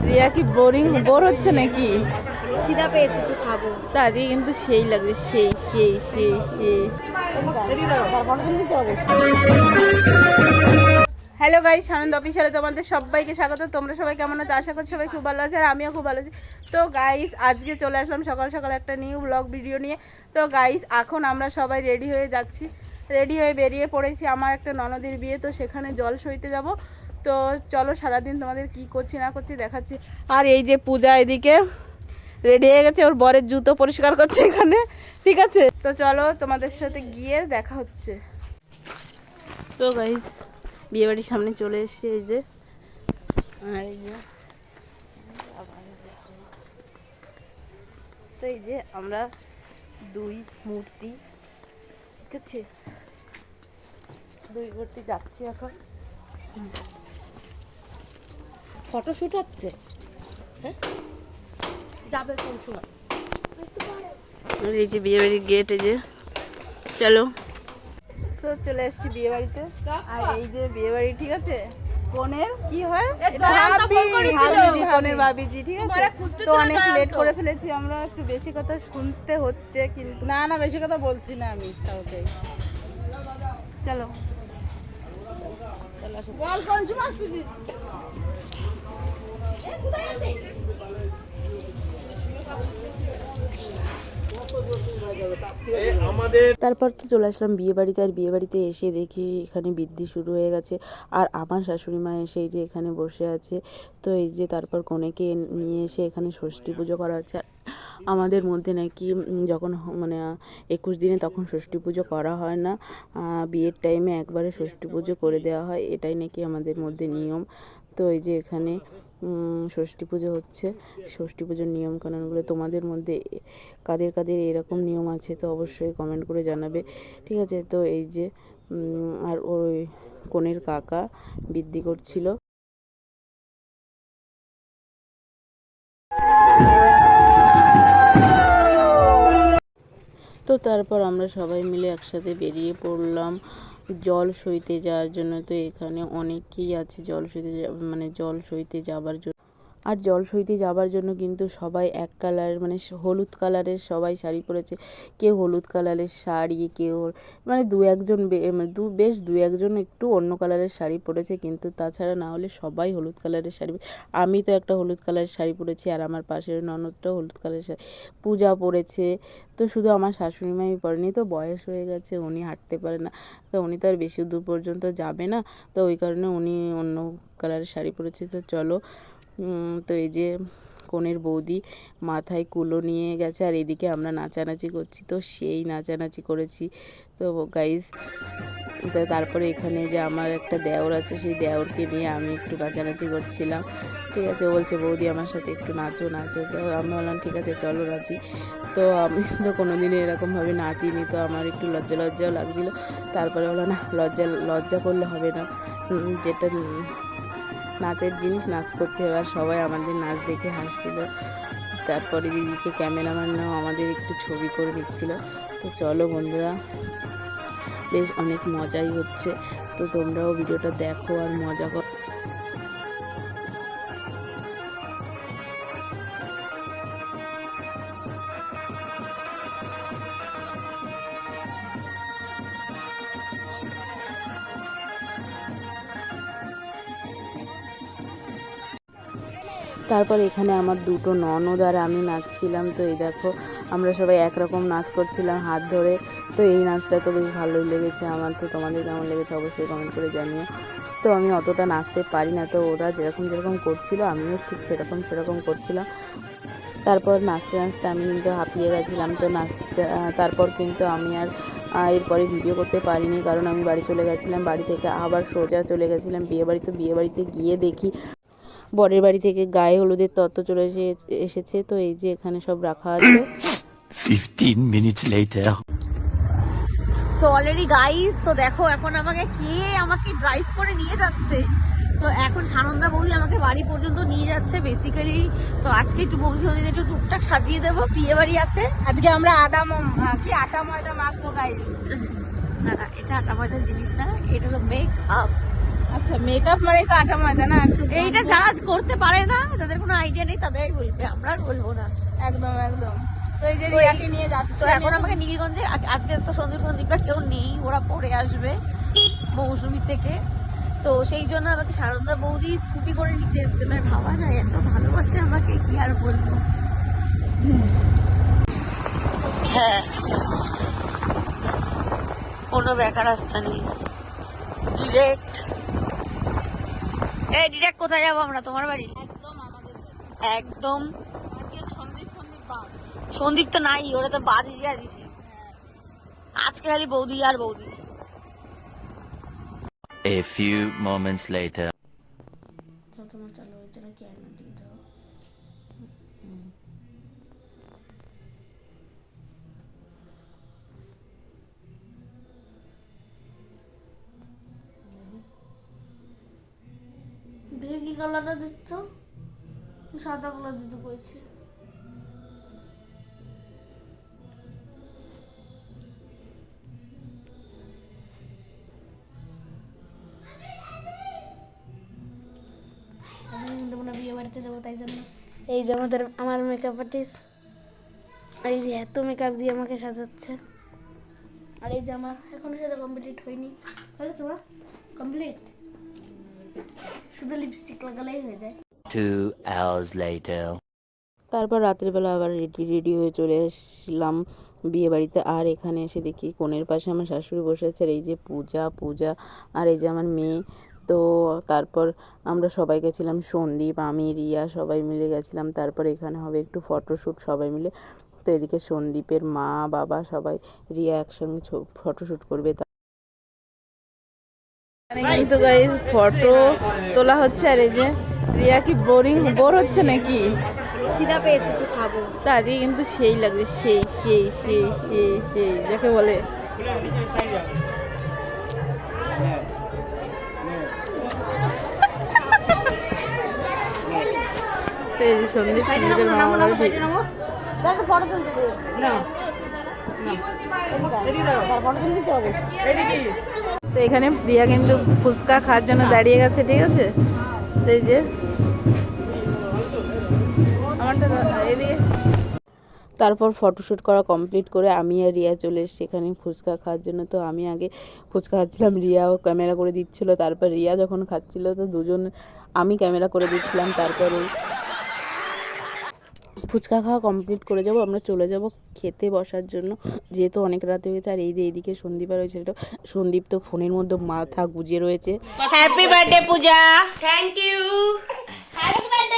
রিয়া কি বোর হচ্ছে নাকি? খিদা পেয়েছে, একটু খাবো। তা আজকে কিন্তু সেই লাগছে, সেই। হ্যালো গাইস, আনন্দ অফিসিয়ালে তোমাদের সবাইকে স্বাগত। তোমরা সবাই কেমন আছো? আশা করছি সবাই খুব ভালো আছে, আর আমিও খুব ভালো আছি। তো গাইস, আজকে চলে আসলাম সকাল সকাল একটা নিউ ব্লগ ভিডিও নিয়ে। তো গাইস, এখন আমরা সবাই রেডি হয়ে যাচ্ছি, রেডি হয়ে বেরিয়ে পড়েছি। আমার একটা ননদের বিয়ে, তো সেখানে জল সইতে যাব। তো চলো সারাদিন তোমাদের কি করছি না করছি দেখাচ্ছি। আর এই যে পূজা এদিকে রেডি হয়ে গেছে, ওর বরের জুতো পরিষ্কার করছে এখানে, ঠিক আছে? তো চলো তোমাদের সাথে গিয়ে দেখা হচ্ছে। তো গাইস, বিয়ে বাড়ির সামনে চলে এসেছি, এই যে। আর এই যে তো এই যে আমরা দুই মূর্তি, ঠিক আছে, দুই মূর্তি যাচ্ছি এখন। ফটোশুট হচ্ছে, হ্যাঁ যাবে কোন সময়? এই যে বিয়ে বাড়ির গেট, এই যে চলো। তো চলে এসেছি বিয়ে বাড়িতে। আর এই যে বিয়ে বাড়ি, ঠিক আছে, কনের কি হয়, কনের ভাবিজি, ঠিক আছে। তো অনেক লেট করে ফেলেছি আমরা, একটু বেশি কথা শুনতে হচ্ছে, কিন্তু না বেশি কথা বলছি না আমি, কাউকে। চলো। বল কোন সময় আসছিস? তারপর তো চলে আসলাম বিয়ে বাড়িতে। আর বিয়ে বাড়িতে এসে দেখি এখানে বৃদ্ধি শুরু হয়ে গেছে। আর আমার শাশুড়ি মা এসে এই যে এখানে বসে আছে। তো এই যে তারপর কনেকে নিয়ে এসে এখানে ষষ্ঠী পুজো করা হচ্ছে। আমাদের মধ্যে নাকি যখন মানে 21 দিনে তখন ষষ্ঠী পুজো করা হয় না, বিয়ের টাইমে একবারে ষষ্ঠী পুজো করে দেওয়া হয়, এটাই নাকি আমাদের মধ্যে নিয়ম। তো এই যে এখানে ষষ্ঠী পুজো হচ্ছে। ষষ্ঠী পুজোর নিয়মকানুনগুলো তোমাদের মধ্যে কাদের কাদের এরকম নিয়ম আছে তো অবশ্যই কমেন্ট করে জানাবে, ঠিক আছে? তো এই যে আর ওই কনের কাকা বৃদ্ধি করছিল। তো তারপর আমরা সবাই মিলে একসাথে বেরিয়ে পড়লাম জল সইতে যাওয়ার জন্য। তো এখানে অনেকেই আছে জল সইতে মানে জল সইতে যাবার জন্য। আর জল সইতে যাবার জন্য কিন্তু সবাই এক কালার মানে হলুদ কালারের সবাই শাড়ি পরেছে। কেউ হলুদ কালারের শাড়ি, কেউ মানে বেশ দু একজন একটু অন্য কালারের শাড়ি পরেছে, কিন্তু তাছাড়া না হলে সবাই হলুদ কালারের শাড়ি। আমি তো একটা হলুদ কালারের শাড়ি পরেছি, আর আমার পাশের ননদটাও হলুদ কালারের শাড়ি। পূজা পরেছে। তো শুধু আমার শাশুড়ি মাই পরেনি, তো বয়স হয়ে গেছে, উনি হাঁটতে পারে না, তো উনি তো আর বেশি দূর পর্যন্ত যাবে না, তো ওই কারণে উনি অন্য কালারের শাড়ি পরেছে। তো চলো। তো এই যে কনের বৌদি মাথায় কুলো নিয়ে গেছে, আর এদিকে আমরা নাচানাচি করছি। তো সেই নাচানাচি করেছি। তো গাইজ, তো তারপরে এখানে যে আমার একটা দেওর আছে, সেই দেওরকে নিয়ে আমি একটু নাচানাচি করছিলাম, ঠিক আছে। ও বলছে বৌদি আমার সাথে একটু নাচো। তো আমি বললাম ঠিক আছে চলো নাচি। তো আমি তো কোনো দিনই এরকমভাবে নাচিনি, তো আমার একটু লজ্জাও লাগছিলো। তারপরে বললো না, লজ্জা করলে হবে না, যেটা নাচের জিনিস নাচ করতে হবে। আর সবাই আমাদের নাচ দেখে হাসছিল। তারপরে দিদিকে ক্যামেরাম্যানরাও আমাদের একটু ছবি করে নিচ্ছিল। তো চলো বন্ধুরা, বেশ অনেক মজাই হচ্ছে। তো তোমরাও ভিডিওটা দেখো আর মজা করো। তারপর এখানে আমার দুটো ননদ আর আমি নাচছিলাম। তো এই দেখো, আমরা সবাই একরকম নাচ করছিলাম হাত ধরে। তো এই নাচটা তো বেশ ভালোই লেগেছে আমার। তো তোমাদের কেমন লেগেছে অবশ্যই কমেন্ট করে জানিও। তো আমি অতটা নাচতে পারি না, তো ওরা যেরকম করছিল আমিও ঠিক সেরকম করছিলাম। তারপর নাচতে নাচতে আমি কিন্তু হাঁপিয়ে গেছিলাম। তো তারপর কিন্তু আমি আর এরপরে ভিডিও করতে পারিনি, কারণ আমি বাড়ি চলে গেছিলাম। বাড়ি থেকে আবার সোজা চলে গেছিলাম বিয়ে বাড়ি। তো বিয়ে বাড়িতে গিয়ে দেখি বরের বাড়ি থেকে গায়ে হলুদের তত্ত্ব চলে এসেছে। তো এই যে এখানে সব রাখা আছে। 15 minutes later. So already guys, তো দেখো এখন আমাকে ড্রাইভ করে নিয়ে যাচ্ছে। তো এখন সানন্দা বৌদি আমাকে বাড়ি পর্যন্ত নিয়ে যাচ্ছে বেসিক্যালি। তো আজকে একটু বৌদি একটু টুকটাক সাজিয়ে দেবো, বিয়ে বাড়ি আছে আজকে আমরা আটা ময়দা মাখবো গাইস। না, এটা আটা ময়দার জিনিস না, এটা হলো মেক আপ। আচ্ছা মেকআপ মানে তো আটা ময়দা না এইটা যারা করতে পারে না, যাদের কোনো আইডিয়া নেই তাদেরই বলবে, আমরা আর বলবো না। একদম একদম। তো এই যে রিয়াকে নিয়ে যাচ্ছে, তো এখন আমাকে নীলগঞ্জে, আজকে তো সন্দীপরা কেউ নেই, ওরা পরে আসবে মৌসুমি থেকে, তো সেই জন্য আমাকে সারদা বৌদি স্কুটি করে নিতে এসছে। মানে ভাবা যায়, এত ভালোবাসে আমাকে, কি আর বলবো। হ্যাঁ, কোনো বেকার রাস্তা নেই, ডিরেক্ট। এই ডিরেক্ট কোথায় যাবো আমরা? তোমার বাড়ি? একদম। সন্দীপ তো নাই, ওরা তো বাদ দিয়ে দিছি আজকে, খালি বৌদি আর বৌদি। A few moments later. দেখে কি কালারটা দিচ্ছ? সাদা কালার দিতে করেছি। বিয়ে বাড়িতে দেবো, তাই জন্য এই যে আমার মেকআপ আর্টিস্ট, এই যে এত মেকআপ দিয়ে আমাকে সাজাচ্ছে। আর এই যে আমার এখনো সাজা কমপ্লিট হয়নি, হয়েছে তোমার কমপ্লিট, শুধু লিপস্টিক লাগালেই হয়ে যায়। 2 hours later. তারপর রাত্রিবেলা আবার রেডি হয়ে চলে এসলাম বিয়ে বাড়িতে। আর এখানে এসে দেখি কোণের পাশে আমার শাশুড়ি বসে আছে, আর এই যে পূজা আর এই যে আমার মেয়ে। তো তারপর আমরা সবাই গেছিলাম, সন্দীপ, আমি, রিয়া সবাই মিলে গেছিলাম। তারপর এখানে হবে একটু ফটোশ্যুট সবাই মিলে। তো এদিকে সন্দীপের মা বাবা সবাই, রিয়া একসঙ্গে ফটোশ্যুট করবে। কিন্তু গাইস ফটো তোলা হচ্ছে, আর এই যে রিয়া কি বোর হচ্ছে নাকি? খিদা পেয়েছে, একটু খাবো। তা আজকে কিন্তু সেই লাগছে, সেই যাকে বলে। সন্দীপ ফটো তুলতে দে। ফটো তুলতে হবে। তো এখানে প্রিয়া কিন্তু ফুচকা খাওয়ার জন্য দাঁড়িয়ে গেছে, ঠিক আছে? তো এই যে আমারটা এদিকে। তারপর ফটোশ্যুট করা কমপ্লিট করে আমি আর রিয়া চলে এসেছি এখানে ফুচকা খাওয়ার জন্য। তো আমি আগে ফুচকা খাচ্ছিলাম, রিয়াও ক্যামেরা করে দিচ্ছিল। তারপর রিয়া যখন খাচ্ছিল তো দুজন আমি ক্যামেরা করে দিচ্ছিলাম। তারপরে ফুচকা খাওয়া কমপ্লিট করে যাব, আমরা চলে যাব খেতে বসার জন্য, যেহেতু অনেক রাত হয়ে গেছে। আর এইদিকে সন্দীপ আর ওই ছেলেটা, সন্দীপ তো ফোনের মধ্যে মাথা গুজে রয়েছে। Happy birthday Puja. Thank you. Happy birthday